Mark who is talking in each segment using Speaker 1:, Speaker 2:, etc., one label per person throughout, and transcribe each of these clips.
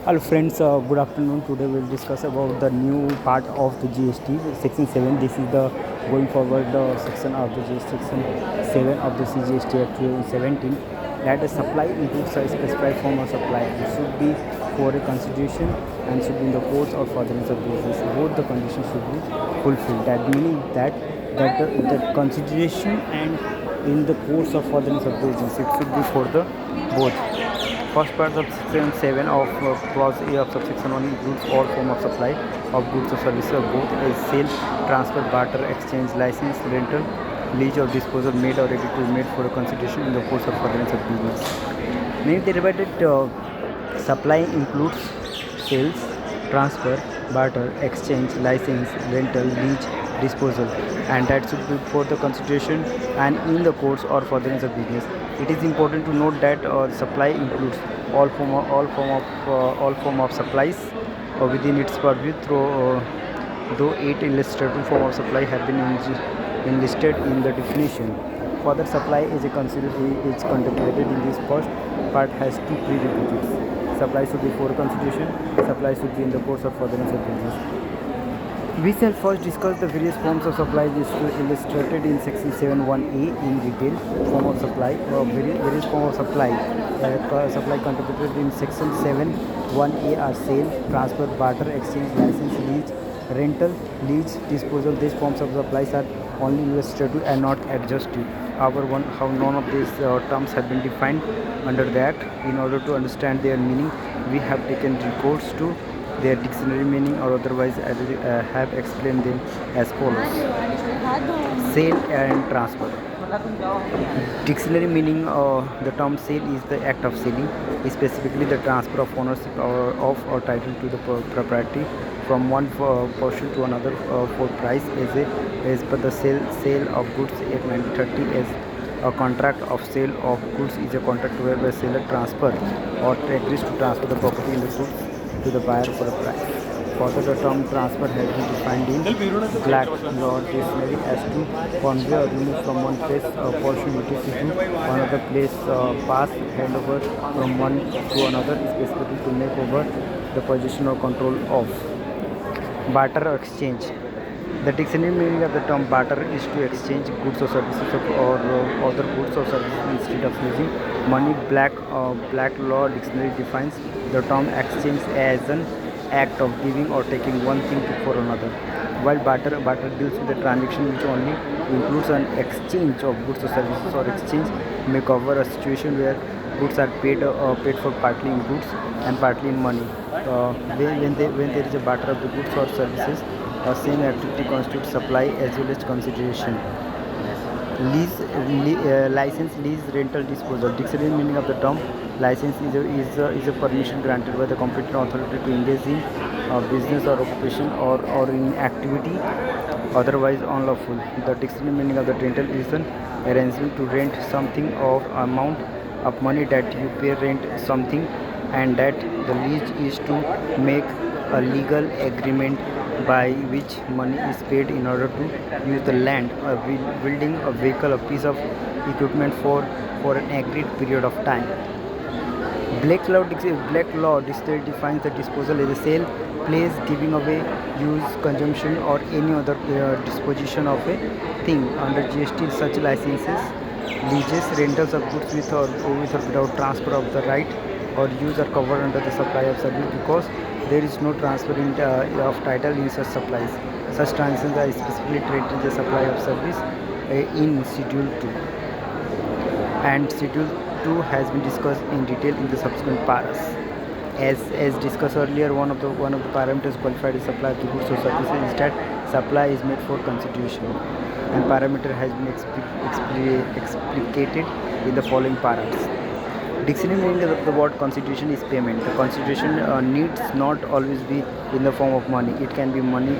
Speaker 1: Hello friends, good afternoon. Today we'll discuss about the new part of the GST, section 7. This is the going forward section of the GST, section 7 of the CGST Act 2017, that the supply includes a specified form of supply and should be for a consideration and should be in the course or furtherance of business. Both the conditions should be fulfilled. That meaning that consideration and in the course of furtherance of business, it should be for the both. First part of section 7 of clause A of subsection 1 includes all form of supply of goods or services of both as sale, transfer, barter, exchange, license, rental, lease or disposal made or ready to be made for a consideration in the course of furtherance of business. Main derivative supply includes sales, transfer, barter, exchange, license, rental, lease, disposal, and that should be for the consideration and in the course or furtherance of business. It is important to note that supply includes all form of supplies within its purview. Though 8 illustrative form of supply have been enlisted in the definition. Further supply is contemplated in this first part has two prerequisites. Supply should be for consideration. Supply should be in the course of furtherance of business. We shall first discuss the various forms of supply illustrated in section 7(1)(a) in detail. Form of supply, various form of supply. Supply contemplated in section 7(1)(a) are sale, transfer, barter, exchange, license, lease, rental, lease, disposal. These forms of supplies are only illustrative and not adjustive. However, how none of these terms have been defined under the Act. In order to understand their meaning, we have taken recourse to their dictionary meaning or otherwise have explained them as follows. Sale and transfer. Dictionary meaning the term sale is the act of selling, specifically the transfer of ownership or title to the property from one person to another for price as per the sale of goods at 1930 as a contract of sale of goods is a contract whereby seller transfer or agrees to transfer the property in the goods to the buyer for a price. Further, the term transfer has been defined in Black Law Dictionary as to convey or remove from one place a portion utility to another place, pass, hand over from one to another, specifically to make over the possession or control of. Barter or exchange. The dictionary meaning of the term barter is to exchange goods or services or other goods or services instead of using money. Black Law Dictionary defines the term exchange as an act of giving or taking one thing for another, while barter deals with a transaction which only includes an exchange of goods or services. Or exchange may cover a situation where goods are paid for partly in goods and partly in money. When there is a barter of the goods or services, same activity constitutes supply as well as consideration. License, lease, rental, disposal. Dictionary meaning of the term license is a permission granted by the competent authority to engage in business or occupation or in activity otherwise unlawful. The dictionary meaning of the rental is an arrangement to rent something or amount of money that you pay rent something, and that the lease is to make a legal agreement by which money is paid in order to use the land, a building, a vehicle, a piece of equipment for an agreed period of time. Black Law Dictionary defines the disposal as a sale, place, giving away, use, consumption, or any other disposition of a thing. Under GST, such licenses, leases, rentals of goods with or without transfer of the right or use are covered under the supply of service because there is no transfer of title in such supplies. Such transactions are specifically treated as the supply of service in Schedule 2. And Schedule 2 has been discussed in detail in the subsequent paras. As discussed earlier, one of the parameters qualified as supply of the goods or services is that supply is made for consideration, and parameter has been explicated in the following paras. Dictionary meaning of the word consideration is payment. The consideration needs not always be in the form of money. It can be money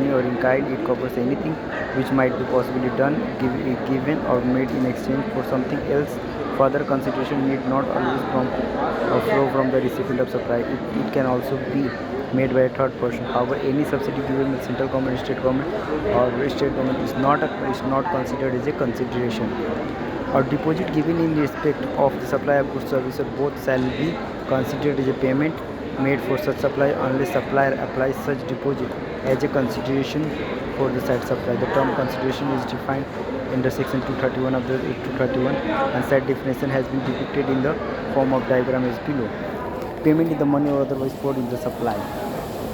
Speaker 1: or in kind. It covers anything which might be possibly done, given or made in exchange for something else. Further, consideration need not always flow from the recipient of supply. It can also be made by a third person. However, any subsidy given by central government, state government, or state government is not considered as a consideration. Or deposit given in respect of the supply of goods services both shall be considered as a payment. made for such supply unless supplier applies such deposit as a consideration for the said supply. The term consideration is defined under section 231 of the 231, and said definition has been depicted in the form of diagram as below. Payment in the money or otherwise for in the supply.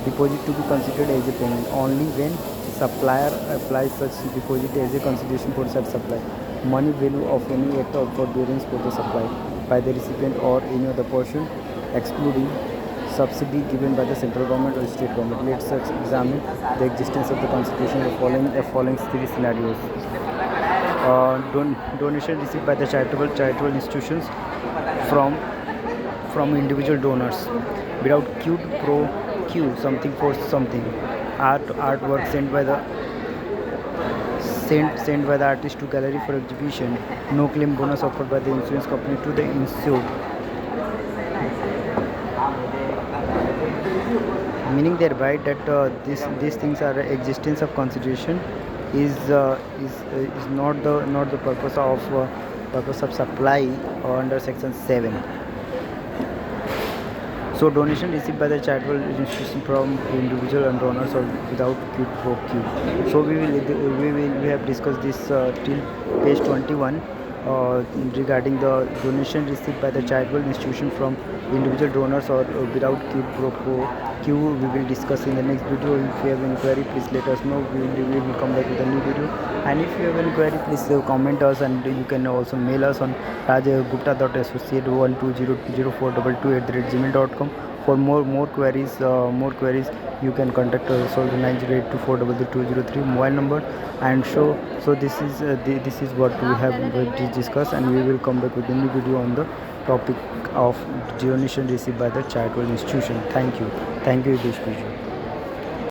Speaker 1: Deposit to be considered as a payment only when supplier applies such deposit as a consideration for such supply. Money value of any act of forbearance for the supply by the recipient or any other portion, excluding subsidy given by the central government or state government. Let's examine the existence of the constitution of following three scenarios. Donation received by the charitable institutions from individual donors without quid pro quo, something for something. Artwork sent by the artist to gallery for exhibition. No claim bonus offered by the insurance company to the insured. Meaning thereby that these things are existence of consideration is not the purpose of supply under section 7. So donation received by the charitable institution from individual and donors or without quid pro quo. So we have discussed this till page 21 regarding the donation received by the charitable institution from individual donors or without quid pro quo. We will discuss in the next video. If you have any query, please let us know. We will come back with a new video. And if you have any query, please comment us, and you can also mail us on rajgupta.associate120204222@gmail.com. For more queries, you can contact us on the 9082400203 mobile number. And so this is what we have discussed, and we will come back with a new video on the topic of donation received by the charitable institution. Thank you, Hitesh Piju.